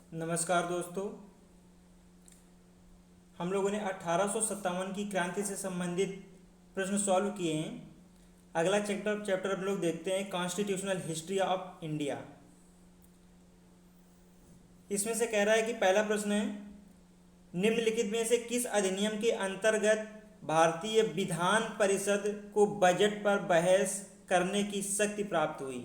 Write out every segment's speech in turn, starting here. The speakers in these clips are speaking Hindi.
नमस्कार दोस्तों। हम लोगों ने 1857 की क्रांति से संबंधित प्रश्न सॉल्व किए हैं। अगला चैप्टर हम लोग देखते हैं कॉन्स्टिट्यूशनल हिस्ट्री ऑफ इंडिया। इसमें से कह रहा है कि पहला प्रश्न है, निम्नलिखित में से किस अधिनियम के अंतर्गत भारतीय विधान परिषद को बजट पर बहस करने की शक्ति प्राप्त हुई।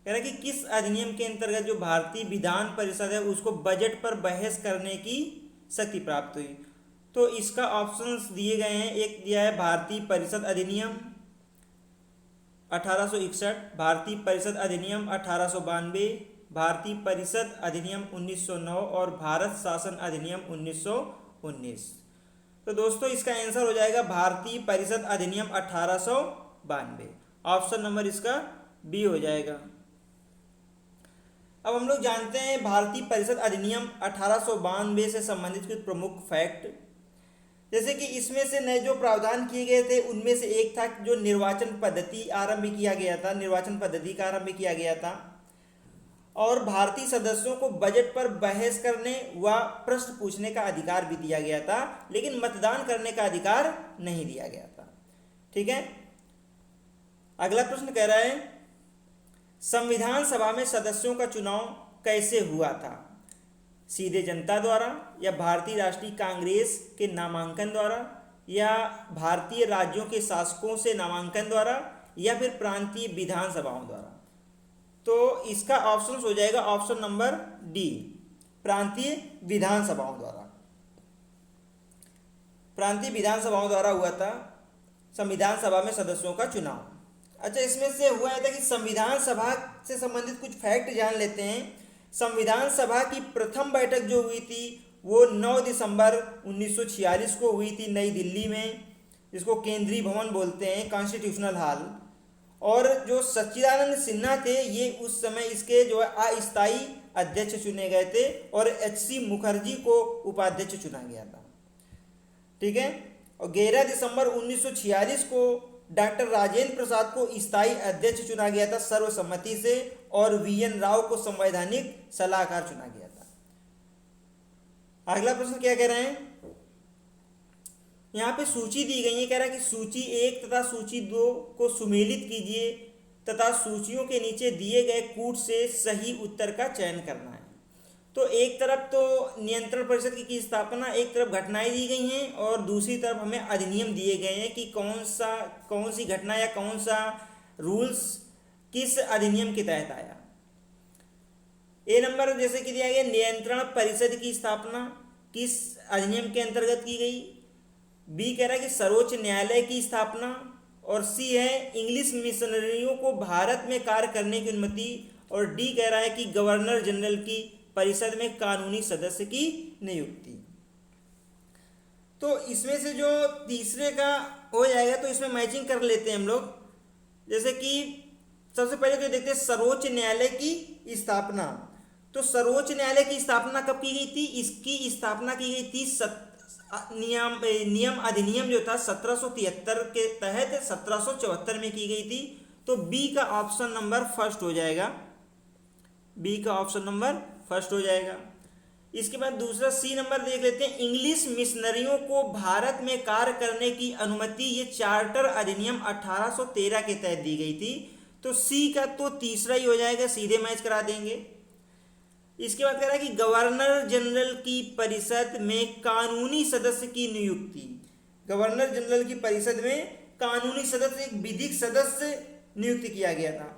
कह रहा है कि किस अधिनियम के अंतर्गत जो भारतीय विधान परिषद है उसको बजट पर बहस करने की शक्ति प्राप्त हुई। तो इसका ऑप्शंस दिए गए हैं। एक दिया है भारतीय परिषद अधिनियम 1861, भारतीय परिषद अधिनियम 1892, भारतीय परिषद अधिनियम 1909 और भारत शासन अधिनियम 1919। तो दोस्तों इसका आंसर हो जाएगा भारतीय परिषद अधिनियम 1892। ऑप्शन नंबर इसका बी हो जाएगा। अब हम लोग जानते हैं भारतीय परिषद अधिनियम 1892 से संबंधित कुछ प्रमुख फैक्ट। जैसे कि इसमें से नए जो प्रावधान किए गए थे उनमें से एक था जो निर्वाचन पद्धति आरंभ किया गया था, निर्वाचन पद्धति का आरंभ किया गया था, और भारतीय सदस्यों को बजट पर बहस करने व प्रश्न पूछने का अधिकार भी दिया गया था, लेकिन मतदान करने का अधिकार नहीं दिया गया था। ठीक है। अगला प्रश्न कह रहा है, संविधान सभा में सदस्यों का चुनाव कैसे हुआ था? सीधे जनता द्वारा, या भारतीय राष्ट्रीय कांग्रेस के नामांकन द्वारा, या भारतीय राज्यों के शासकों से नामांकन द्वारा, या फिर प्रांतीय विधानसभाओं द्वारा? तो इसका ऑप्शन हो जाएगा ऑप्शन नंबर डी, प्रांतीय विधानसभाओं द्वारा। प्रांतीय विधानसभाओं द्वारा हुआ था संविधान सभा में सदस्यों का चुनाव। अच्छा, इसमें से हुआ था कि संविधान सभा से संबंधित कुछ फैक्ट जान लेते हैं। संविधान सभा की प्रथम बैठक जो हुई थी वो 9 दिसंबर 1946 को हुई थी नई दिल्ली में, जिसको केंद्रीय भवन बोलते हैं, कॉन्स्टिट्यूशनल हॉल। और जो सच्चिदानंद सिन्हा थे ये उस समय इसके जो है अस्थायी अध्यक्ष चुने गए थे, और एच.सी. मुखर्जी को उपाध्यक्ष चुना गया था। ठीक है। और 11 दिसंबर 1946 को डॉक्टर राजेंद्र प्रसाद को स्थायी अध्यक्ष चुना गया था सर्वसम्मति से, और वी.एन. राव को संवैधानिक सलाहकार चुना गया था। अगला प्रश्न क्या कह रहे हैं, यहाँ पे सूची दी गई है। कह रहा है कि सूची 1 तथा सूची 2 को सुमेलित कीजिए तथा सूचियों के नीचे दिए गए कूट से सही उत्तर का चयन करना है। तो एक तरफ तो नियंत्रण परिषद की स्थापना, एक तरफ घटनाएं दी गई हैं, और दूसरी तरफ हमें अधिनियम दिए गए हैं कि कौन सी घटना या कौन सा रूल्स किस अधिनियम के तहत आया। ए नंबर जैसे कि दिया गया, नियंत्रण परिषद की स्थापना किस अधिनियम के अंतर्गत की गई। बी कह रहा है कि सर्वोच्च न्यायालय की स्थापना, और सी है इंग्लिश मिशनरियों को भारत में कार्य करने की अनुमति, और डी कह रहा है कि गवर्नर जनरल की परिषद में कानूनी सदस्य की नियुक्ति। तो इसमें से जो तीसरे का हो जाएगा तो इसमें मैचिंग कर लेते हैं हम लोग। जैसे कि सबसे पहले तो देखते हैं सर्वोच्च न्यायालय की स्थापना। तो सर्वोच्च न्यायालय की स्थापना कब की गई थी? इसकी स्थापना की गई थी नियम अधिनियम जो था 1773 के तहत 1774 में की गई थी। तो बी का ऑप्शन नंबर फर्स्ट हो जाएगा। बी का ऑप्शन नंबर फर्स्ट हो जाएगा। इसके बाद दूसरा सी नंबर देख लेते हैं, इंग्लिश मिशनरियों को भारत में कार्य करने की अनुमति, ये चार्टर अधिनियम 1813 के तहत दी गई थी। तो सी का तो तीसरा ही हो जाएगा, सीधे मैच करा देंगे। इसके बाद कह रहा है कि गवर्नर जनरल की परिषद में कानूनी सदस्य की नियुक्ति। गवर्नर जनरल की परिषद में कानूनी सदस्य, एक विधिक सदस्य नियुक्त किया गया था।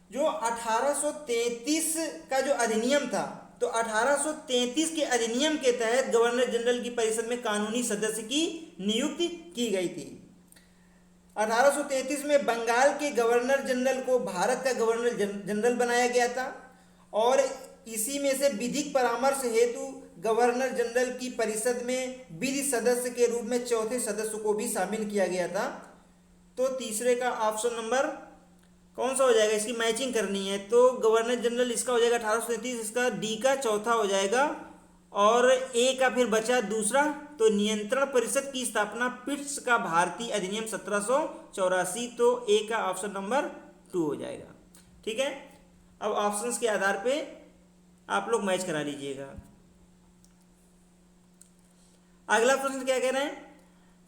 जो 1833 का जो अधिनियम था, तो 1833 के अधिनियम के तहत गवर्नर जनरल की परिषद में कानूनी सदस्य की नियुक्ति की गई थी। 1833 में बंगाल के गवर्नर जनरल को भारत का गवर्नर जनरल बनाया गया था, और इसी में से विधिक परामर्श हेतु गवर्नर जनरल की परिषद में विधि सदस्य के रूप में चौथे सदस्य को भी शामिल किया गया था। तो तीसरे का ऑप्शन नंबर कौन सा हो जाएगा? इसकी मैचिंग करनी है। तो गवर्नर जनरल इसका हो जाएगा 1833, इसका डी का चौथा हो जाएगा, और ए का फिर बचा दूसरा। तो नियंत्रण परिषद की स्थापना पिट्स का भारतीय अधिनियम 1784, तो ए का ऑप्शन नंबर 2 हो जाएगा। ठीक है। अब ऑप्शंस के आधार पे आप लोग मैच करा लीजिएगा। अगला प्रश्न क्या कह रहे हैं,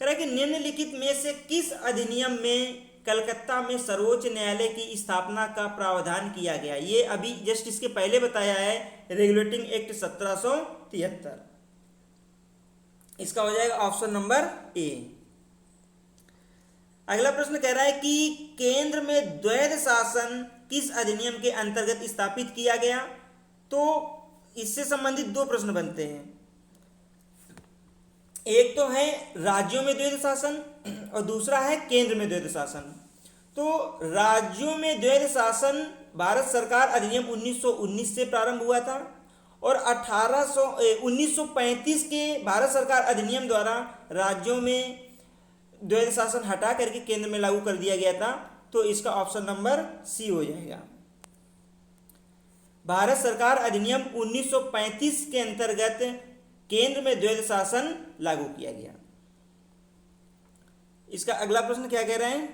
कह रहे हैं कि निम्नलिखित में से किस अधिनियम में कलकत्ता में सर्वोच्च न्यायालय की स्थापना का प्रावधान किया गया। ये अभी जस्ट इसके पहले बताया है, रेगुलेटिंग एक्ट 1773। इसका हो जाएगा ऑप्शन नंबर ए। अगला प्रश्न कह रहा है कि केंद्र में द्वैध शासन किस अधिनियम के अंतर्गत स्थापित किया गया। तो इससे संबंधित दो प्रश्न बनते हैं, एक तो है राज्यों में द्वैध शासन और दूसरा है केंद्र में द्वैध शासन। तो राज्यों में द्वैध शासन भारत सरकार अधिनियम 1919 से प्रारंभ हुआ था और 1935 के भारत सरकार अधिनियम द्वारा राज्यों में द्वैध शासन हटा करके केंद्र में लागू कर दिया गया था। तो इसका ऑप्शन नंबर सी हो जाएगा। भारत सरकार अधिनियम 1935 के अंतर्गत केंद्र में द्वैध शासन लागू किया गया। इसका अगला प्रश्न क्या कह रहे हैं,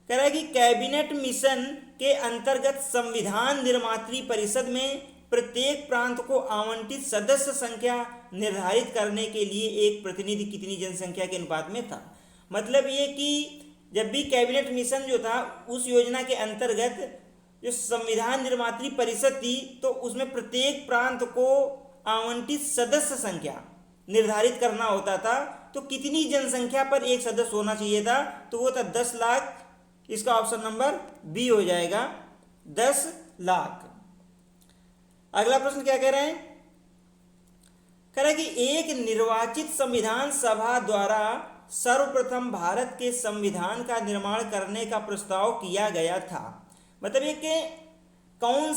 कह रहा है कि कैबिनेट मिशन के अंतर्गत संविधान निर्मात्री परिषद में प्रत्येक प्रांत को आवंटित सदस्य संख्या निर्धारित करने के लिए एक प्रतिनिधि कितनी जनसंख्या के अनुपात में था। मतलब ये कि जब भी कैबिनेट मिशन जो था उस योजना के अंतर्गत जो संविधान निर्मात्री परिषद थी तो उसमें प्रत्येक प्रांत को आवंटित सदस्य संख्या निर्धारित करना होता था। तो कितनी जनसंख्या पर एक सदस्य होना चाहिए था, तो वो था 10 लाख। इसका ऑप्शन नंबर बी हो जाएगा, 10 लाख। अगला प्रश्न क्या कह रहे हैं, कह रहे हैं कि एक निर्वाचित संविधान सभा द्वारा सर्वप्रथम भारत के संविधान का निर्माण करने का प्रस्ताव किया गया था। मतलब ये कि कौन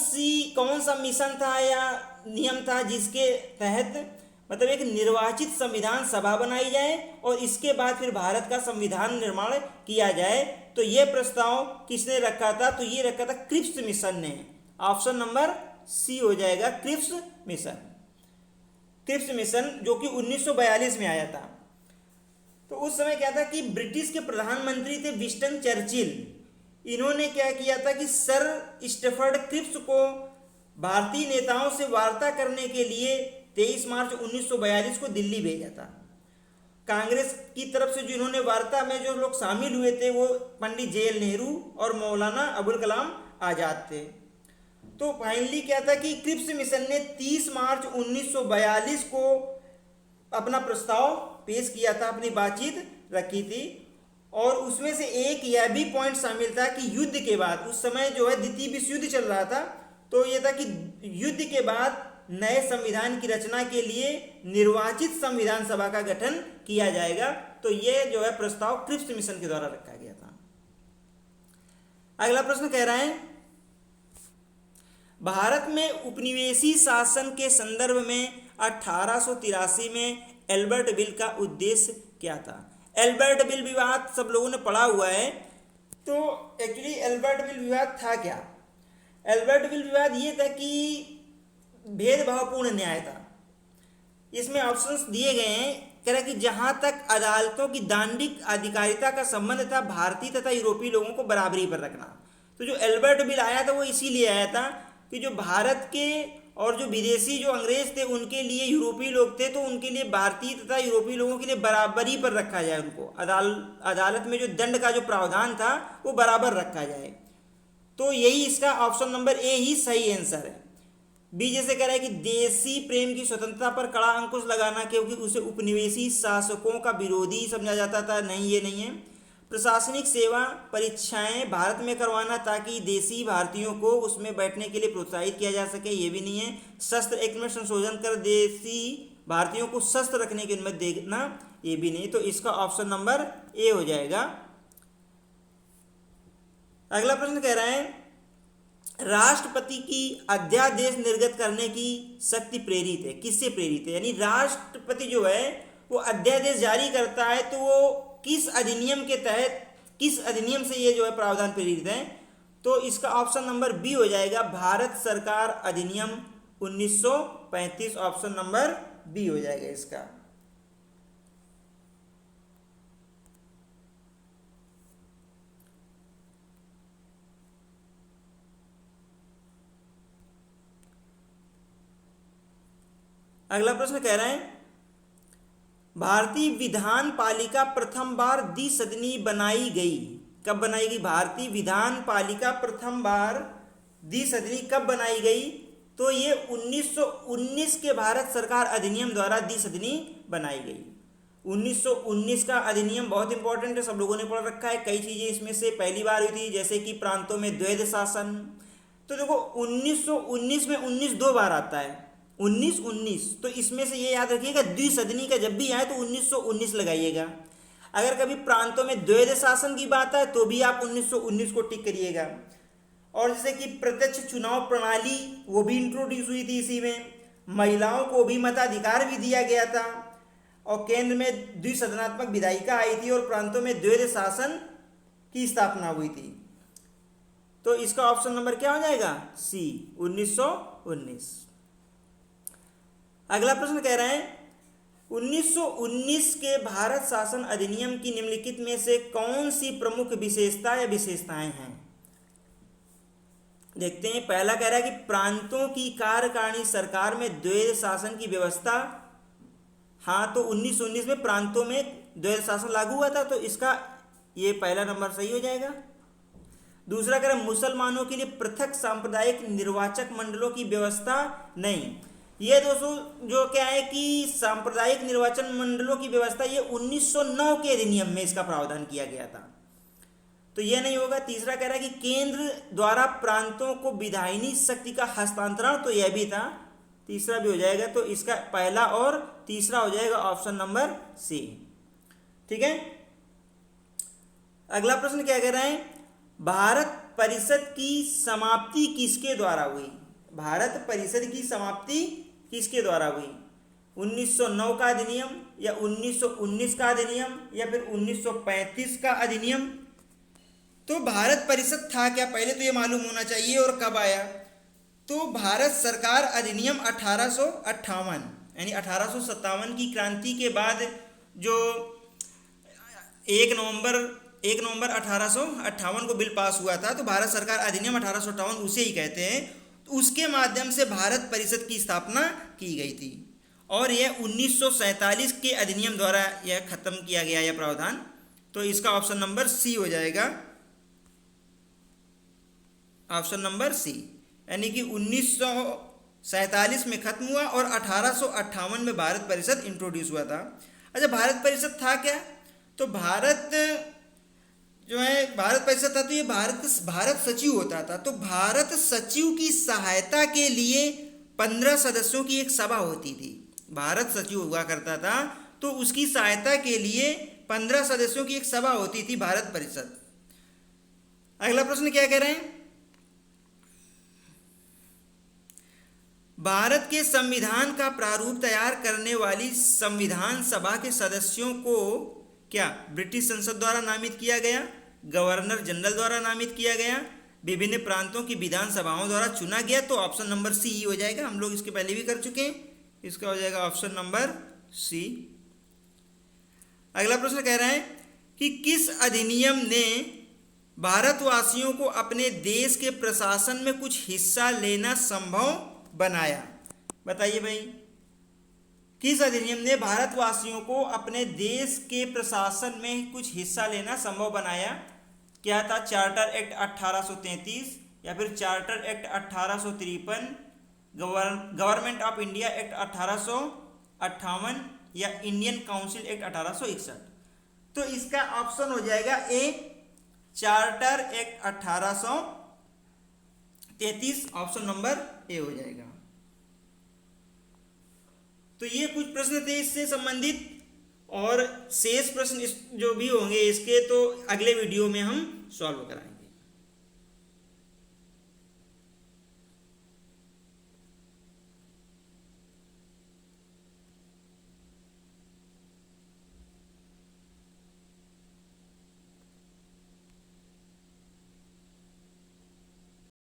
सा मिशन था या नियम था जिसके तहत मतलब एक निर्वाचित संविधान सभा बनाई जाए और इसके बाद फिर भारत का संविधान निर्माण किया जाए। तो यह प्रस्ताव किसने रखा था, तो ये रखा था क्रिप्स मिशन ने। ऑप्शन नंबर सी हो जाएगा, क्रिप्स मिशन। क्रिप्स मिशन जो कि 1942 में आया था। तो उस समय क्या था कि ब्रिटिश के प्रधानमंत्री थे विंस्टन चर्चिल। इन्होंने क्या किया था कि सर स्टैफर्ड क्रिप्स को भारतीय नेताओं से वार्ता करने के लिए 23 मार्च 1942 को दिल्ली भेजा था। कांग्रेस की तरफ से जो इन्होंने वार्ता में जो लोग शामिल हुए थे वो पंडित जवाहरलाल नेहरू और मौलाना अबुल कलाम आजाद थे। तो फाइनली क्या था कि क्रिप्स मिशन ने 30 मार्च 1942 को अपना प्रस्ताव पेश किया था, अपनी बातचीत रखी थी। और उसमें से एक यह भी पॉइंट शामिल था कि युद्ध के बाद, उस समय जो है द्वितीय विश्व युद्ध चल रहा था, तो यह था कि युद्ध के बाद नए संविधान की रचना के लिए निर्वाचित संविधान सभा का गठन किया जाएगा। तो यह जो है प्रस्ताव क्रिप्स मिशन के द्वारा रखा गया था। अगला प्रश्न कह रहा है, भारत में उपनिवेशी शासन के संदर्भ में 1883 में एल्बर्ट बिल का उद्देश्य क्या था। एल्बर्ट बिल विवाद सब लोगों ने पढ़ा हुआ है। तो एक्चुअली एल्बर्ट बिल विवाद था क्या। एल्बर्ट बिल विवाद ये था कि भेदभावपूर्ण न्याय था। इसमें ऑप्शंस दिए गए हैं, कह रहा कि जहां तक अदालतों की दांडिक अधिकारिता का संबंध था, भारतीय तथा यूरोपीय लोगों को बराबरी पर रखना। तो जो एल्बर्ट बिल आया था वो इसीलिए आया था कि जो भारत के और जो विदेशी जो अंग्रेज थे उनके लिए यूरोपीय लोग थे, तो उनके लिए भारतीय तथा यूरोपीय लोगों के लिए बराबरी पर रखा जाए। उनको अदालत में जो दंड का जो प्रावधान था वो बराबर रखा जाए। तो यही इसका ऑप्शन नंबर ए ही सही आंसर है। बी जैसे कह रहा है कि देशी प्रेम की स्वतंत्रता पर कड़ा अंकुश लगाना, क्योंकि उसे उपनिवेशी शासकों का विरोधी समझा जाता था। नहीं, ये नहीं है। प्रशासनिक सेवा परीक्षाएं भारत में करवाना ताकि देशी भारतीयों को उसमें बैठने के लिए प्रोत्साहित किया जा सके, ये भी नहीं है। शस्त्र एक्ट में संशोधन कर देशी भारतीयों को शस्त्र रखने की अनुमति देना, ये भी नहीं। तो इसका ऑप्शन नंबर ए हो जाएगा। अगला प्रश्न कह रहा है, राष्ट्रपति की अध्यादेश निर्गत करने की शक्ति प्रेरित है, किससे प्रेरित है। यानी राष्ट्रपति जो है वो अध्यादेश जारी करता है, तो वो किस अधिनियम के तहत, किस अधिनियम से ये जो है प्रावधान प्रेरित है। तो इसका ऑप्शन नंबर बी हो जाएगा, भारत सरकार अधिनियम 1935। ऑप्शन नंबर बी हो जाएगा इसका। अगला प्रश्न कह रहे हैं भारतीय विधान पालिका प्रथम बार द्विसदनी बनाई गई। कब बनाई गई? भारतीय विधान पालिका प्रथम बार द्विसदनी कब बनाई गई? तो ये 1919 के भारत सरकार अधिनियम द्वारा द्विसदनी बनाई गई। 1919 का अधिनियम बहुत इंपॉर्टेंट है, सब लोगों ने पढ़ रखा है। कई चीजें इसमें से पहली बार हुई थी, जैसे कि प्रांतों में द्वैध शासन। तो देखो 1919 में 19 दो बार आता है, 1919, तो इसमें से ये याद रखिएगा द्विसदनी का जब भी आए तो 1919 लगाइएगा। अगर कभी प्रांतों में द्वैध शासन की बात है तो भी आप 1919 को टिक करिएगा। और जैसे कि प्रत्यक्ष चुनाव प्रणाली वो भी इंट्रोड्यूस हुई थी इसी में, महिलाओं को भी मताधिकार भी दिया गया था, और केंद्र में द्विसदनात्मक विधायिका आई थी, और प्रांतों में द्वैध शासन की स्थापना हुई थी। तो इसका ऑप्शन नंबर क्या हो जाएगा? सी, 1919। अगला प्रश्न कह रहे हैं 1919 के भारत शासन अधिनियम की निम्नलिखित में से कौन सी प्रमुख विशेषता या विशेषताएं हैं? देखते हैं। पहला कह रहा है कि प्रांतों की कार्यकारिणी सरकार में द्वैध शासन की व्यवस्था। हाँ, तो 1919 में प्रांतों में द्वैध शासन लागू हुआ था, तो इसका ये पहला नंबर सही हो जाएगा। दूसरा कह रहा है मुसलमानों के लिए पृथक सांप्रदायिक निर्वाचक मंडलों की व्यवस्था नहीं। ये दोस्तों जो क्या है कि सांप्रदायिक निर्वाचन मंडलों की व्यवस्था ये 1909 के अधिनियम में इसका प्रावधान किया गया था, तो यह नहीं होगा। तीसरा कह रहा है कि केंद्र द्वारा प्रांतों को विधायिनी शक्ति का हस्तांतरण, तो यह भी था, तीसरा भी हो जाएगा। तो इसका पहला और तीसरा हो जाएगा ऑप्शन नंबर सी। ठीक है। अगला प्रश्न क्या कह रहे हैं भारत परिषद की समाप्ति किसके द्वारा हुई? भारत परिषद की समाप्ति किसके द्वारा हुई? 1909 का अधिनियम, या 1919 का अधिनियम, या फिर 1935 का अधिनियम? तो भारत परिषद था क्या, पहले तो ये मालूम होना चाहिए, और कब आया? तो भारत सरकार अधिनियम 1858 यानी 1857 की क्रांति के बाद जो 1 नवंबर 1858 को बिल पास हुआ था, तो भारत सरकार अधिनियम 1858 उसे ही कहते हैं। उसके माध्यम से भारत परिषद की स्थापना की गई थी, और यह 1947 के अधिनियम द्वारा यह खत्म किया गया यह प्रावधान। तो इसका ऑप्शन नंबर सी हो जाएगा, ऑप्शन नंबर सी, यानी कि 1947 में खत्म हुआ और 1858 में भारत परिषद इंट्रोड्यूस हुआ था। अच्छा, भारत परिषद था क्या? तो भारत जो है भारत परिषद था, तो ये भारत सचिव होता था। तो भारत सचिव की सहायता के लिए 15 सदस्यों की एक सभा होती थी। भारत सचिव हुआ करता था, तो उसकी सहायता के लिए 15 सदस्यों की एक सभा होती थी भारत परिषद। अगला प्रश्न क्या कह रहे हैं भारत के संविधान का प्रारूप तैयार करने वाली संविधान सभा के सदस्यों को क्या ब्रिटिश संसद द्वारा नामित किया गया, गवर्नर जनरल द्वारा नामित किया गया, विभिन्न प्रांतों की विधानसभाओं द्वारा चुना गया? तो ऑप्शन नंबर सी ही हो जाएगा। हम लोग इसके पहले भी कर चुके हैं, इसका हो जाएगा ऑप्शन नंबर सी। अगला प्रश्न कह रहा है कि किस अधिनियम ने भारतवासियों को अपने देश के प्रशासन में कुछ हिस्सा लेना संभव बनाया? बताइए भाई, किस अधिनियम ने भारतवासियों को अपने देश के प्रशासन में कुछ हिस्सा लेना संभव बनाया? क्या था? चार्टर एक्ट 1833, या फिर charter act 1853, government of India act 1858, या इंडियन काउंसिल एक्ट 1861? तो इसका ऑप्शन हो जाएगा A, charter act 1833, option number A हो जाएगा। तो ये कुछ प्रश्न थे इससे संबंधित, और शेष प्रश्न जो भी होंगे इसके तो अगले वीडियो में हम सॉल्व कराएंगे।